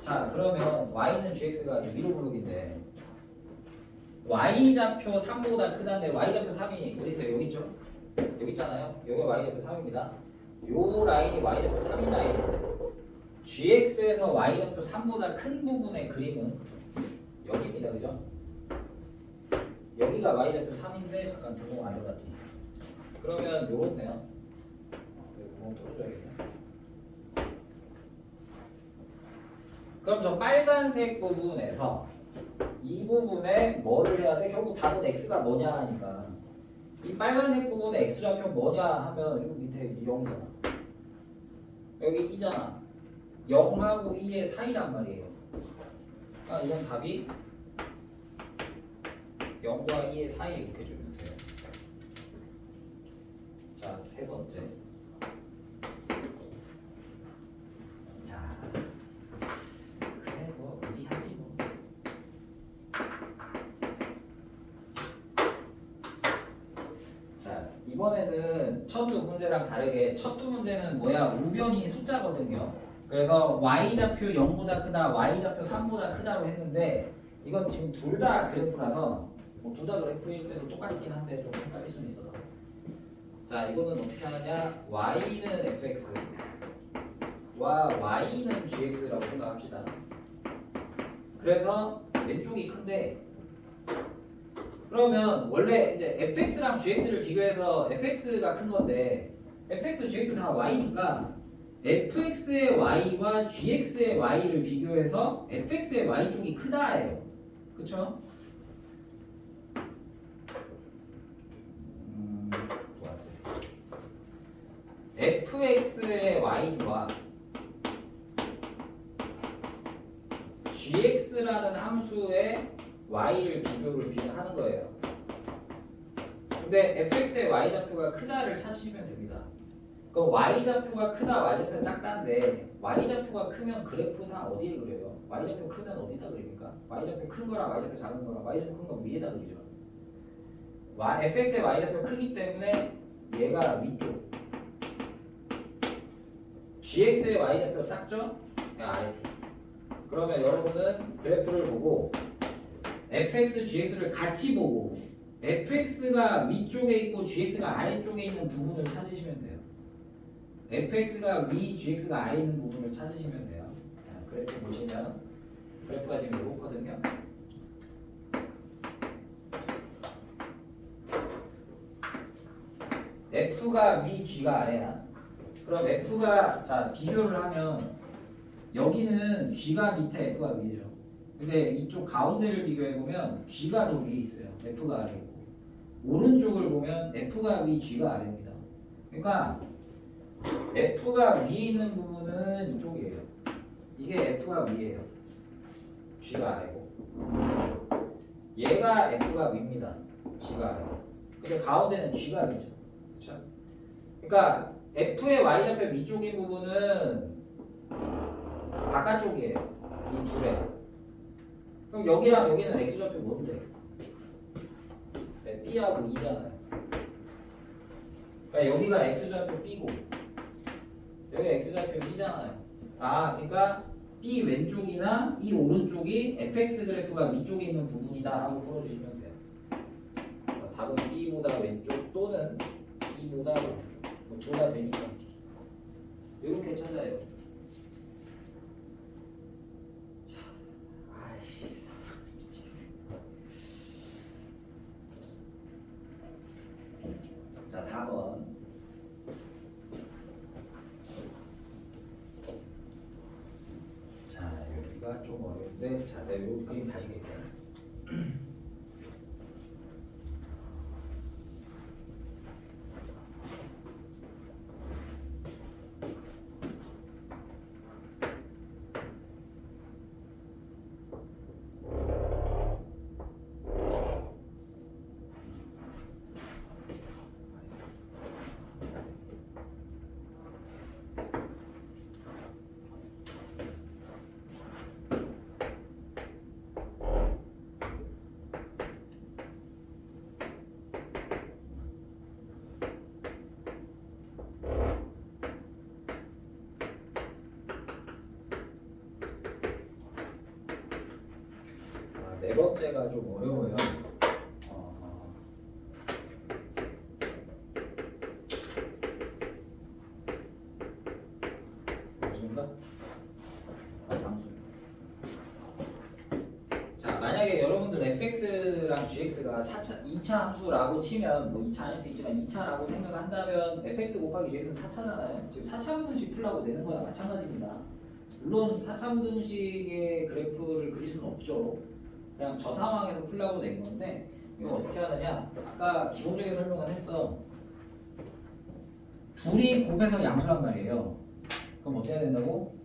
자 그러면 Y는 GX가 위로 블록인데 Y좌표 3보다 크다는데 Y좌표 3이 어디 있어요? 여기 있죠? 여기 있잖아요. 여기가 Y좌표 3입니다. 요 라인이 y좌표 3인 라인인데 gx에서 y좌표 3보다 큰 부분의 그림은 여기입니다. 그죠? 여기가 y좌표 3인데 잠깐 등호 안 들어갔지. 그러면 요렇네요. 여기 구멍 뚫어줘야겠네. 그럼 저 빨간색 부분에서 이 부분에 뭐를 해야 돼? 결국 답은 x가 뭐냐 하니까 이 빨간색 부분의 x좌표 뭐냐 하면 여기 밑에 0이잖아. 여기 2잖아. 0하고 2의 사이란 말이에요. 그러니까 이건 답이 0과 2의 사이 이렇게 주면 돼요. 자, 세 번째. 자, 그래 뭐 어디 하지 뭐. 자, 이번에는 첫 두 문제랑 다르게 첫 두 문제는 뭐야? 우변이 숫자거든요. 그래서 y좌표 0보다 크다, y좌표 3보다 크다로 했는데 이건 지금 둘 다 그래프라서 뭐 둘 다 그래프일 때도 똑같긴 한데 좀 헷갈릴 수는 있어서. 자, 이거는 어떻게 하느냐? y는 fx와 y는 gx라고 생각합시다. 그래서 왼쪽이 큰데 그러면 원래 이제 fx랑 gx를 비교해서 fx가 큰 건데 fx, gx 다 y니까 fx의 y와 gx의 y를 비교해서 fx의 y 쪽이 크다예요. 그쵸? fx의 y와 gx라는 함수의 y를 비교하는 거예요. 근데 fx의 y좌표가 크다를 찾으시면 됩니다. 그럼 y좌표가 크다, y좌표가 작다인데 y좌표가 크면 그래프상 어디에 그려요? y좌표 크면 어디다 그립니까? y좌표 큰 거랑 y좌표 작은 거랑 y좌표 큰 거 위에다 그리죠. fx의 y좌표 크기 때문에 얘가 위쪽, gx의 y좌표 작죠? 얘가 아래쪽. 그러면 여러분은 그래프를 보고 fx, gx를 같이 보고 fx가 위쪽에 있고 gx가 아래쪽에 있는 부분을 찾으시면 돼요. fx가 위, gx가 아래 있는 부분을 찾으시면 돼요. 자, 그래프 보시면 그래프가 지금 이렇거든요. f가 위, g가 아래야. 그럼 f가 자 비교를 하면 여기는 g가 밑에 f가 위죠. 근데 이쪽 가운데를 비교해 보면 g가 더 위에 있어요. f가 아래 있고 오른쪽을 보면 f가 위, g가 아래입니다. 그러니까 f가 위에 있는 부분은 이쪽이에요. 이게 f가 위에요. g가 아래고 얘가 f가 위입니다. g가 아래고 근데 가운데는 g가 위죠. 그렇죠? 그러니까 f의 y좌표 위쪽인 부분은 바깥쪽이에요. 이 둘에. 그럼 여기랑 여기는 x좌표 뭔데? 네, b하고 2잖아요. 그러니까 여기가 x좌표 b고 여기 x좌표 2잖아요. 아, 그러니까 b 왼쪽이나 이 오른쪽이 fx 그래프가 위쪽에 있는 부분이다 하고 풀어주시면 돼요. 답은 b보다 왼쪽 또는 b보다 오른쪽. 뭐 둘 다 되니까 이렇게 찾아요. 자, 아이씨, 미치겠네. 자, 4번. 자, 여기가 좀 어려운데, 자, 내가 요 그림 다시 그릴게요. 네 번째가 좀 어려워요. 방수인가? 방수. 자, 만약에 여러분들 fx랑 gx가 2차 함수라고 치면 뭐 2차 아닐 수도 있지만 2차라고 생각을 한다면 fx 곱하기 gx는 4차잖아요. 지금 4차 무등식 풀라고 내는 거랑 마찬가지입니다. 물론 4차 무등식의 그래프를 그릴 수는 없죠. 그냥 저 상황에서 풀라고 낸 건데 이거 어떻게 하느냐? 아까 기본적인 설명은 했어. 둘이 곱해서 양수란 말이에요. 그럼 어떻게 해야 된다고?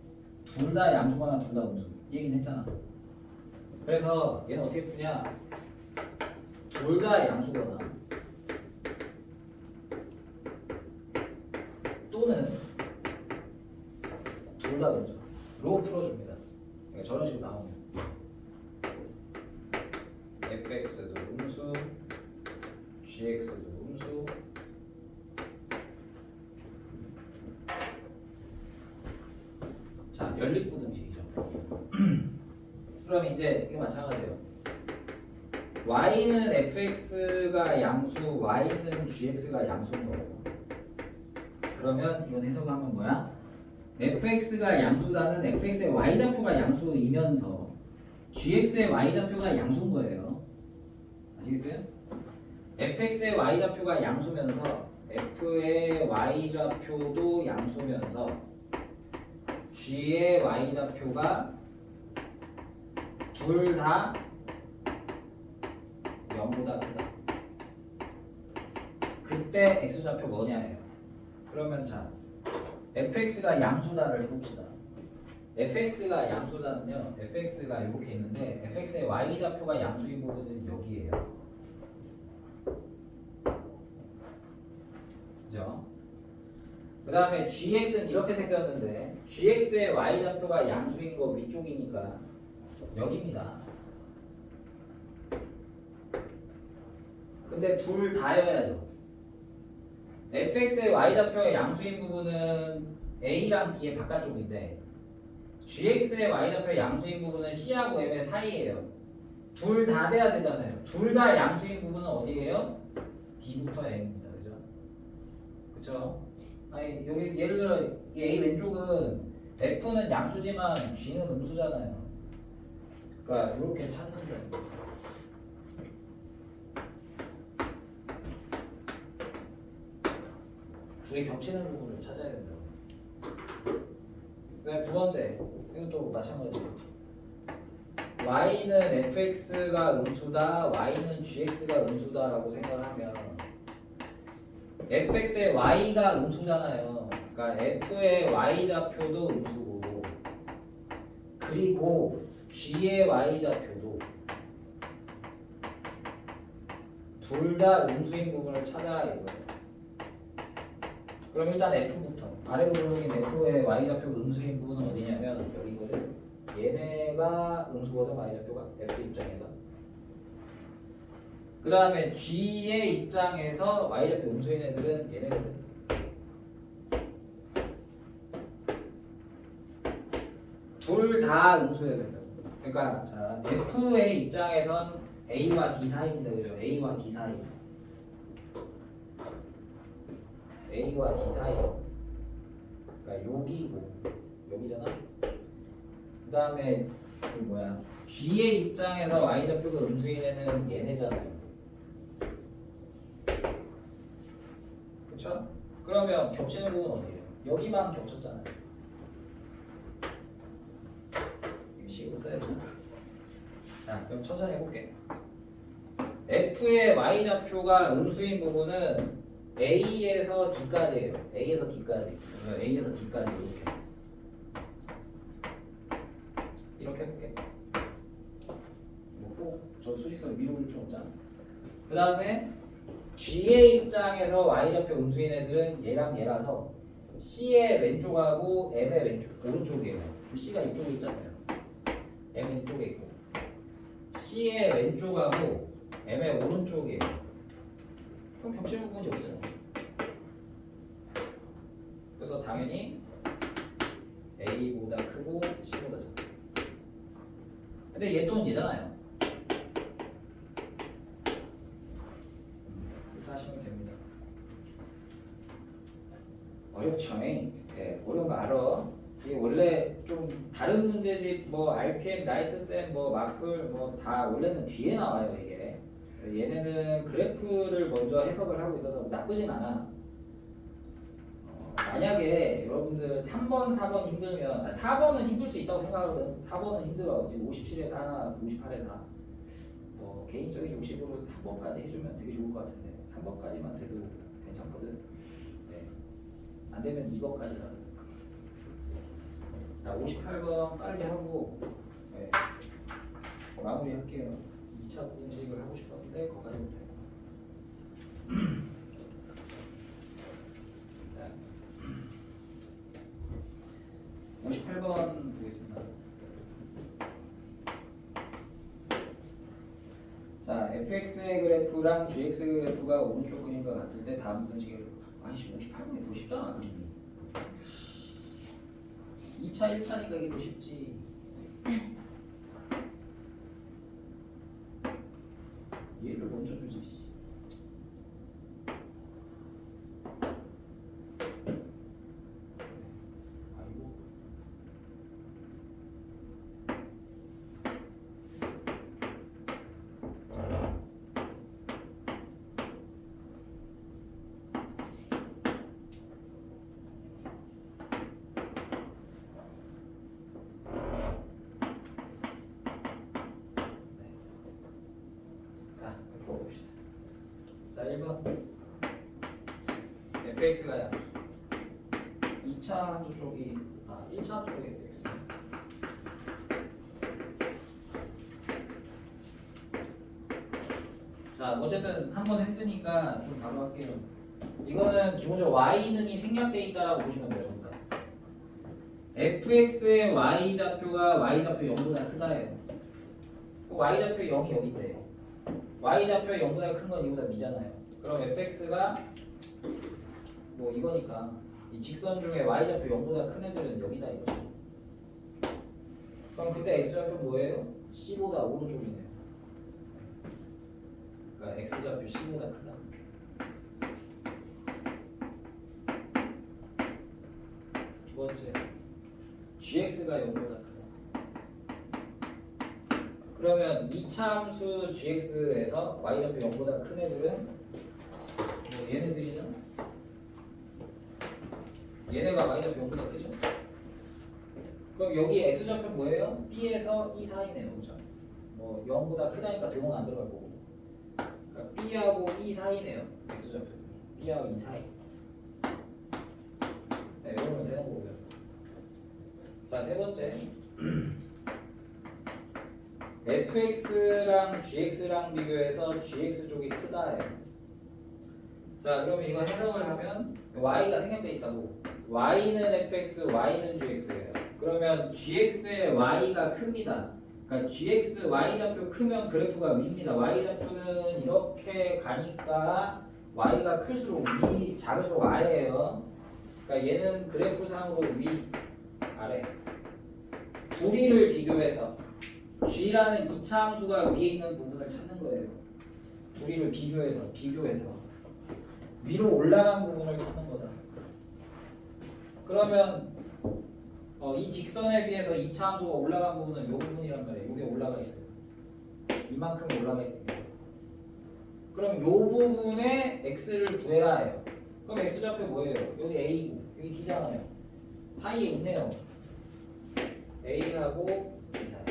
둘 다 양수거나 둘 다 음수. 이 얘기는 했잖아. 그래서 얘는 어떻게 푸냐? 둘 다 양수거나 또는 둘 다 음수로 풀어줍니다. 그러니까 저런 식으로 나옵니다. fx도 음수, gx도 음수. 자, 연립부등식이죠. 그럼 이제 이거 마찬가지예요. y는 fx가 양수, y는 gx가 양수인 거예요. 그러면 이건 해석하면 뭐야? fx가 양수다는 fx의 y좌표가 양수이면서 gx의 y좌표가 양수인 거예요. 아시겠어요? fx의 y좌표가 양수면서 f의 y좌표도 양수면서 g의 y좌표가 둘 다 0보다 크다. 그때 x좌표 뭐냐예요. 그러면 자, fx가 양수다를 해봅시다. fx가 양수다는요, fx가 이렇게 있는데 fx의 y좌표가 양수인 부분은 여기에요. 그죠? 그 다음에 gx는 이렇게 생겼는데 gx의 y좌표가 양수인 거 위쪽이니까 여기입니다. 근데 둘 다여야죠. fx의 y좌표의 양수인 부분은 a랑 d의 바깥쪽인데 gx의 y좌표의 양수인 부분은 c하고 m의 사이예요. 둘 다 돼야 되잖아요. 둘 다 양수인 부분은 어디예요? d부터 m입니다. 그죠? 그쵸? 아니 여기 예를 들어 이 a 왼쪽은 f는 양수지만 g는 음수잖아요. 그러니까 이렇게 찾는다. 둘이 겹치는 부분을 찾아야 된다고. 그다음 두 번째, 이것도 마찬가지예요. y는 fx가 음수다, y는 gx가 음수다라고 생각하면 fx의 y가 음수잖아요. 그러니까 f의 y좌표도 음수고 그리고 g의 y좌표도 둘 다 음수인 부분을 찾아라 이거예요. 그럼 일단 f부터 아래로 그려진 f의 y좌표 음수인 부분은 어디냐면 여기거든. 얘네가 음수거든 y좌표가 f 입장에서. 그 다음에 g의 입장에서 y좌표 음수인 애들은 얘네거든. 둘 다 음수여야 된다고. 그러니까 자 f의 입장에선 a와 d 사이입니다, 그죠? a와 d 사이. a와 d 사이. 그러니까 여기고 여기잖아. 그 다음에 그 뭐야? g의 입장에서 y좌표가 음수인 애는 얘네잖아요. 그렇죠? 그러면 겹치는 부분 어디예요? 여기만 겹쳤잖아요. 이거 식으로 써야 되나? 자, 그럼 천천히 해볼게. f의 y좌표가 음수인 부분은 a에서 d까지예요. a에서 d까지. a에서 d까지 이렇게 해볼게. 뭐 꼭 저 수직선 위로 올 필요 없잖아. 그 다음에 g의 입장에서 y좌표 음수인 애들은 얘랑 얘라서 c의 왼쪽하고 m의 왼쪽 오른쪽이에요. c가 이쪽에 있잖아요. m은 이쪽에 있고 c의 왼쪽하고 m의 오른쪽이에요. 그럼 겹치는 부분이 여기 있잖아. 그래서 당연히 a보다 크고 c보다 작다. 근데 얘 또는 얘잖아요. 이렇게 하시면 됩니다. 어렵죠? 예, 어려운 거 알아. 이게 원래 좀 다른 문제집 뭐 RPM, 라이트셈, 뭐 마플 뭐 다 원래는 뒤에 나와요 이게. 얘네는 그래프를 먼저 해석을 하고 있어서 나쁘진 않아. 만약에 여러분들 3번, 4번 힘들면 4번은 힘들 수 있다고 생각하거든. 4번은 힘들어. 지금 57에서 하나, 58에서 4. 개인적인 욕심으로 3번까지 해주면 되게 좋을 것 같은데 3번까지만 돼도 괜찮거든. 네. 안 되면 2번까지라도. 자, 58번 빠르게 하고 네. 마무리할게요. 2차 공식을 하고 싶었는데 거기까지 못해요. 58번 보겠습니다. 자, fx의 그래프랑 gx의 그래프가 오른쪽 그림과 같을 때 다음 등식을 아니씨 58번이 더 쉽잖아 그림이. 2차 1차니까 이게 더 쉽지. 얘를 먼저 주지. 아이고. 자, 풀어봅시다. 자, 1번 fx가 양수 2차 함수 쪽이 1차 함수 쪽이 fx. 자, 어쨌든 한 번 했으니까 좀 바로 할게요. 이거는 기본적으로 y능이 생략되어 있다라고 보시면 돼요. 전부 다. fx의 y좌표가 y좌표 0보다 크다예요. y좌표 0이 여기 있대요. y좌표 0보다 큰 건 이거보다 미잖아요. 그럼 fx가 뭐 이거니까 이 직선 중에 y좌표 0보다 큰 애들은 여기다 이거죠. 그럼 그때 x좌표 뭐예요? c보다 오른쪽이네요. 그러니까 x좌표 c보다 크다. 두 번째 gx가 0보다 크다. 그러면 2차 함수 gx에서 y좌표 0보다 큰 애들은 뭐 얘네들이잖아. 얘네가 y좌표 0보다 크죠. 그럼 여기 x좌표 뭐예요? b에서 e 사이네요. 그죠? 뭐 0보다 크다니까 등은 안 들어갈 거고. 그러니까 b하고 e 사이네요. x좌표. b하고 e 사이. 네, 이러면 되는 거고요. 자, 세 번째. fx랑 gx랑 비교해서 gx 쪽이 크다예요. 자, 그러면 이거 해석을 하면 y가 생략돼 있다고. y는 fx, y는 gx예요. 그러면 gx의 y가 큽니다. 그러니까 gx y좌표 크면 그래프가 위입니다. y좌표는 이렇게 가니까 y가 클수록 위, 작을수록 아래예요. 그러니까 얘는 그래프상으로 위, 아래. 둘이를 비교해서 g라는 2차 함수가 위에 있는 부분을 찾는 거예요. 둘이를 비교해서 위로 올라간 부분을 찾는 거다. 그러면 이 직선에 비해서 2차 함수가 올라간 부분은 이 부분이란 말이에요. 이게 올라가 있어요. 이만큼 올라가 있습니다. 그럼 이 부분에 x를 구해라 해요. 그럼 x좌표 뭐예요? 여기 a고 여기 d잖아요. 사이에 있네요. a하고 d 사이.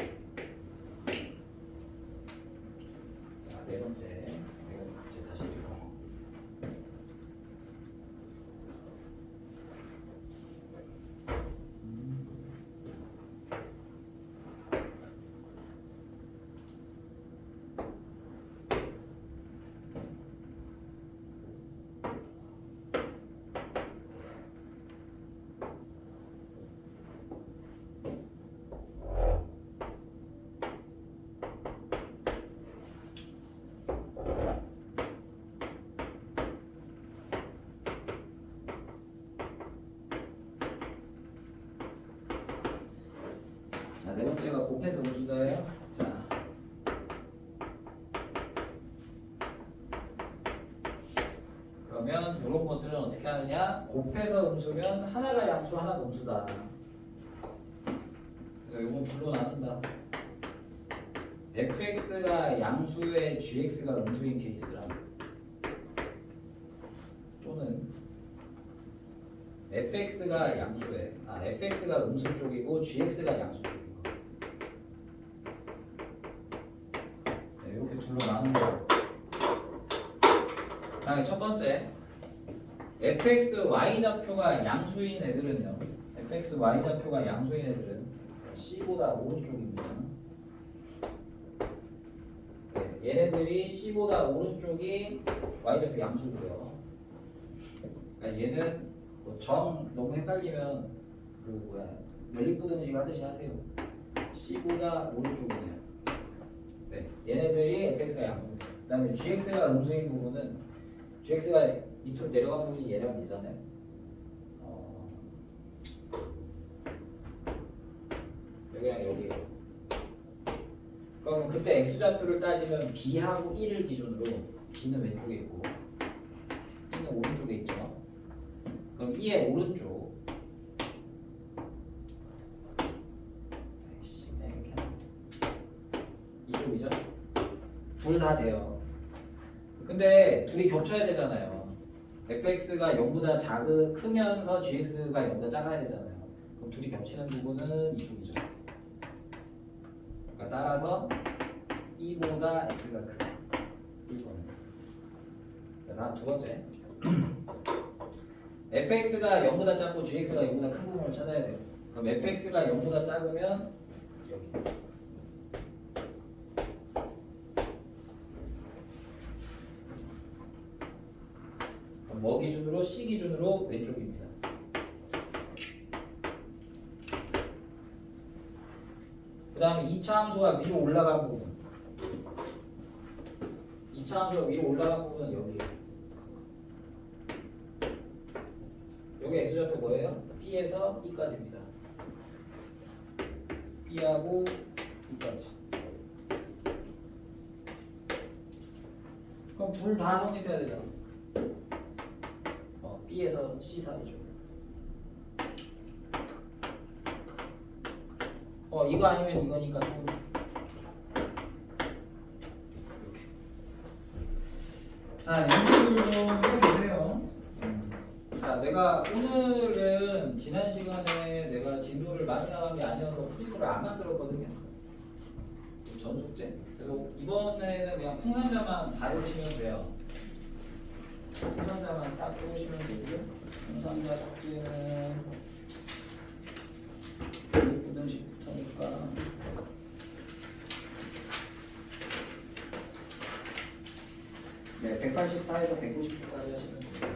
자, 네 번째. 이거 다시 읽어. 자, 네 번째가 곱해서 음수다예요. 자, 그러면 이런 것들은 어떻게 하느냐? 곱해서 음수면 하나가 양수, 하나가 음수다. 그래서 이건 둘로 나눈다. fx가 양수에 gx가 음수인 케이스랑 또는 fx가 양수에 fx가 음수 쪽이고 gx가 양수 쪽인 거. 네, 이렇게 둘로 나눈 거. 다음에 첫 번째 fx y 좌표가 양수인 애들은요. fx y 좌표가 양수인 애들은 c보다 오른쪽입니다. 네, 얘네들이 c보다 오른쪽이 y 좌표 양수고요. 그러니까 얘는 정 너무 헷갈리면 연립부등식 하듯이 하세요. c보다 오른쪽이네요. 네, 얘네들이 fx가 양수. 그다음에 gx가 음수인 부분은 gx가 밑으로 내려간 부분이 얘랑 얘잖아요. 여기랑 여기. 그러면 그때 x좌표를 따지면 b하고 1을 기준으로 b는 왼쪽에 있고 b는 오른쪽에 있죠. 그럼 b의 오른쪽 이쪽이죠. 둘 다 돼요. 근데 둘이 겹쳐야 되잖아요. fx가 0보다 크면서 gx가 0보다 작아야 되잖아요. 그럼 둘이 겹치는 부분은 이쪽이죠. 그러니까 따라서 2보다 x가 크다. 1번은. 다음 두 번째. fx가 0보다 작고 gx가 0보다 큰 부분을 찾아야 돼요. 그럼 fx가 0보다 작으면 여기. 뭐 기준으로? C 기준으로 왼쪽입니다. 그 다음에 2차 함수가 위로 올라간 부분. 2차 함수가 위로 올라간 부분은 여기에요. 여기 x좌표 뭐예요? B에서 E까지입니다. B하고 E까지. 그럼 둘 다 성립해야 되잖아. B에서 C 사이죠. 이거 아니면 이거니까 또 이렇게. 자, 연습을 좀 해보세요. 자, 내가 오늘은 지난 시간에 내가 진도를 많이 나간 게 아니어서 프리토를 안 만들었거든요. 전 숙제. 그래서 이번에는 그냥 풍산자만 다 해보시면 돼요. 풍산자만 싹 해보시면 되고요. 풍산자 숙제는 부등식부터니까 네, 184에서 190초까지 하시면 됩니다.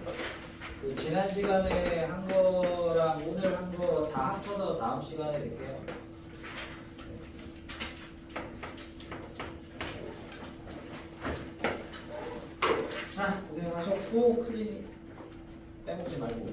그 지난 시간에 한 거랑 오늘 한 거 다 합쳐서 다음 시간에 낼게요. 자, 고생하셨고 클리닉 빼먹지 말고.